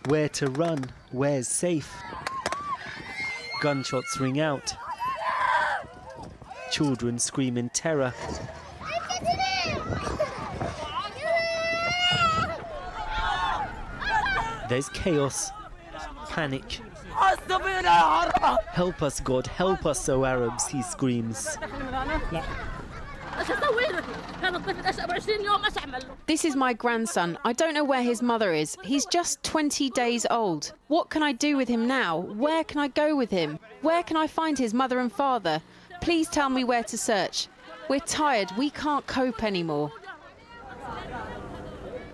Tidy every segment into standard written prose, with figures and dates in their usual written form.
Where to run? Where's safe? Gunshots ring out. Children scream in terror. There's chaos, panic. Help us, God, help us, O Arabs, he screams. This is my grandson. I don't know where his mother is. He's just 20 days old. What can I do with him now? Where can I go with him? Where can I find his mother and father? Please tell me where to search. We're tired. We can't cope anymore.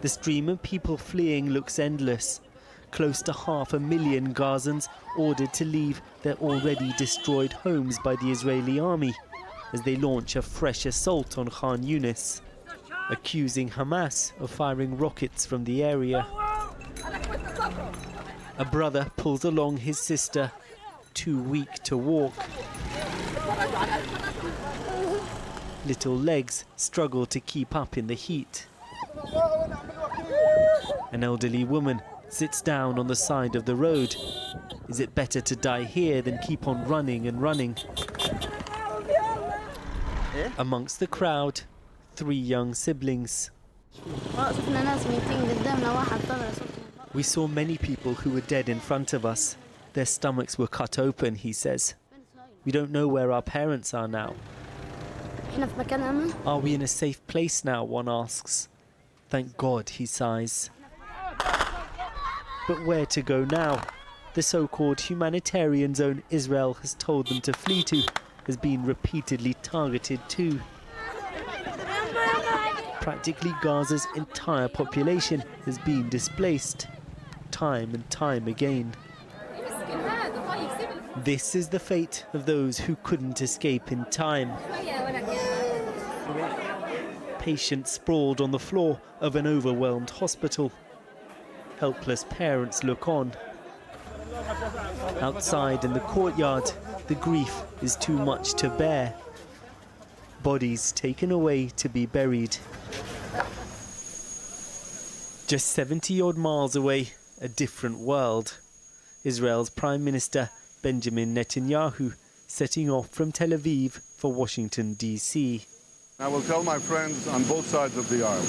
The stream of people fleeing looks endless. Close to 500,000 Gazans ordered to leave their already destroyed homes by the Israeli army as they launch a fresh assault on Khan Younis, accusing Hamas of firing rockets from the area. A brother pulls along his sister, too weak to walk. Little legs struggle to keep up in the heat. An elderly woman sits down on the side of the road. Is it better to die here than keep on running and running? Amongst the crowd, 3 young siblings. We saw many people who were dead in front of us. Their stomachs were cut open, he says. We don't know where our parents are now. Are we in a safe place now, one asks. Thank God, he sighs. But where to go now? The so-called humanitarian zone Israel has told them to flee to has been repeatedly targeted too. Practically Gaza's entire population has been displaced, time and time again. This is the fate of those who couldn't escape in time. Patients sprawled on the floor of an overwhelmed hospital. Helpless parents look on. Outside in the courtyard, the grief is too much to bear. Bodies taken away to be buried. Just 70-odd miles away, a different world. Israel's Prime Minister Benjamin Netanyahu setting off from Tel Aviv for Washington, D.C. I will tell my friends on both sides of the aisle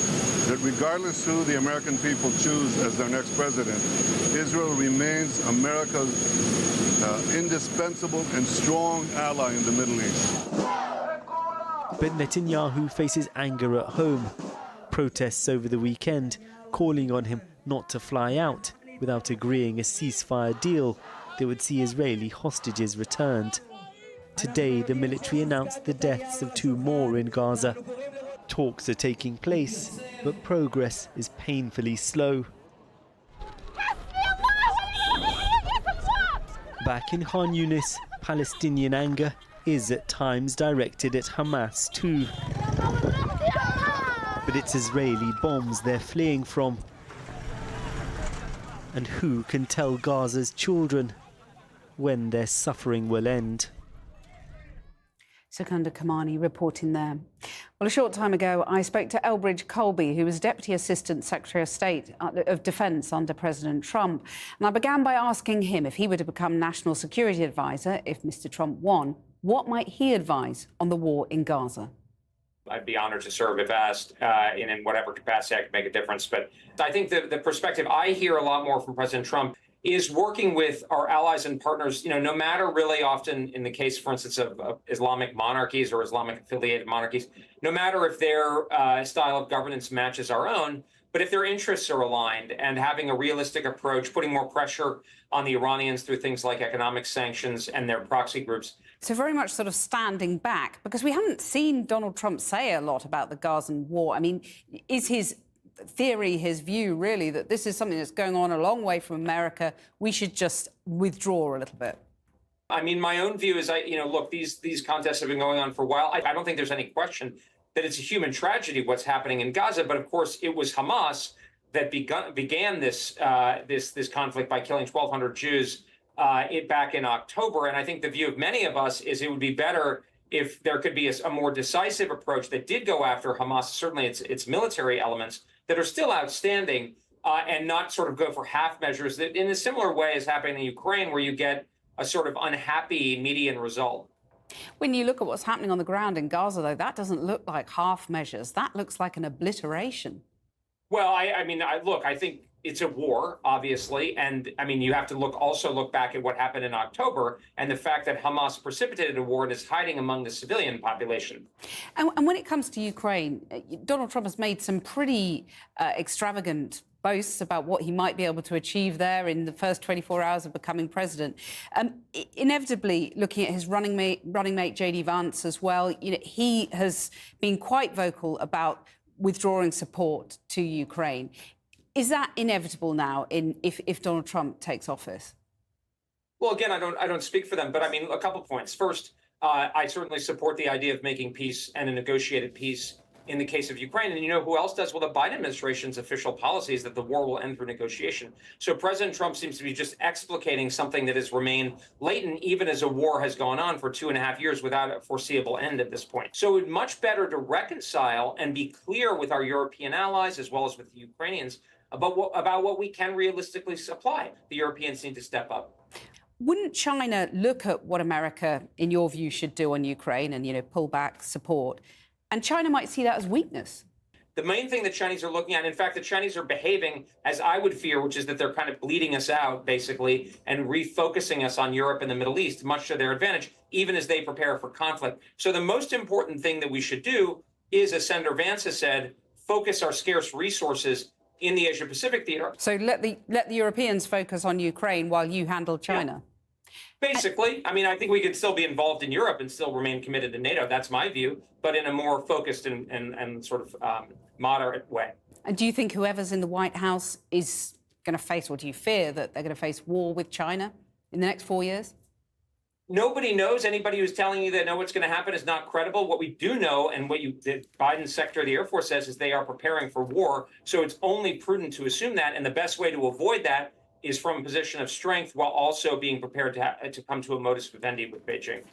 that regardless who the American people choose as their next president, Israel remains America's indispensable and strong ally in the Middle East. But Netanyahu faces anger at home. Protests over the weekend calling on him not to fly out without agreeing a ceasefire deal that would see Israeli hostages returned. Today, the military announced the deaths of 2 more in Gaza. Talks are taking place, but progress is painfully slow. Back in Khan Younis, Palestinian anger is at times directed at Hamas too. But it's Israeli bombs they're fleeing from. And who can tell Gaza's children when their suffering will end? Secunda Kamani reporting there. Well, a short time ago, I spoke to Elbridge Colby, who was Deputy Assistant Secretary of State of Defence under President Trump. And I began by asking him if he were to become National Security Advisor if Mr. Trump won, what might he advise on the war in Gaza? I'd be honored to serve if asked, in whatever capacity I could make a difference. But I think the perspective I hear a lot more from President Trump is working with our allies and partners, no matter really often in the case, for instance, of Islamic monarchies or Islamic affiliated monarchies, no matter if their style of governance matches our own, but if their interests are aligned and having a realistic approach, putting more pressure on the Iranians through things like economic sanctions and their proxy groups. So very much sort of standing back, because we haven't seen Donald Trump say a lot about the Gazan war. I mean, is his theory, his view, really, that this is something that's going on a long way from America, we should just withdraw a little bit? I mean, my own view is, look, these contests have been going on for a while. I don't think there's any question that it's a human tragedy what's happening in Gaza. But of course, it was Hamas that began this conflict by killing 1,200 Jews back in October. And I think the view of many of us is it would be better if there could be a more decisive approach that did go after Hamas, certainly its military elements that are still outstanding, and not sort of go for half measures that in a similar way is happening in Ukraine, where you get a sort of unhappy median result. When you look at what's happening on the ground in Gaza, though, that doesn't look like half measures. That looks like an obliteration. Well, I think it's a war, obviously. And I mean, you have to also look back at what happened in October and the fact that Hamas precipitated a war and is hiding among the civilian population. And when it comes to Ukraine, Donald Trump has made some pretty extravagant boasts about what he might be able to achieve there in the first 24 hours of becoming president. Inevitably, looking at his running mate J.D. Vance as well, he has been quite vocal about withdrawing support to Ukraine. Is that inevitable now if Donald Trump takes office? Well, again, I don't speak for them, but I mean, a couple of points. First, I certainly support the idea of making peace and a negotiated peace in the case of Ukraine. And you know who else does? Well, the Biden administration's official policy is that the war will end through negotiation. So President Trump seems to be just explicating something that has remained latent, even as a war has gone on for 2.5 years without a foreseeable end at this point. So it's much better to reconcile and be clear with our European allies, as well as with the Ukrainians, about what we can realistically supply. The Europeans need to step up. Wouldn't China look at what America, in your view, should do on Ukraine and, pull back support? And China might see that as weakness. The main thing the Chinese are looking at, in fact, the Chinese are behaving as I would fear, which is that they're kind of bleeding us out, basically, and refocusing us on Europe and the Middle East, much to their advantage, even as they prepare for conflict. So the most important thing that we should do is, as Senator Vance has said, focus our scarce resources in the Asia-Pacific theater. So let the Europeans focus on Ukraine while you handle China. Yeah. Basically, I mean, I think we could still be involved in Europe and still remain committed to NATO. That's my view, but in a more focused and sort of moderate way. And do you think whoever's in the White House is going to face, or do you fear that they're going to face war with China in the next 4 years? Nobody knows. Anybody who's telling you they know what's going to happen is not credible. What we do know, and what Biden's Secretary of the Air Force says, is they are preparing for war. So it's only prudent to assume that. And the best way to avoid that is from a position of strength while also being prepared to come to a modus vivendi with Beijing.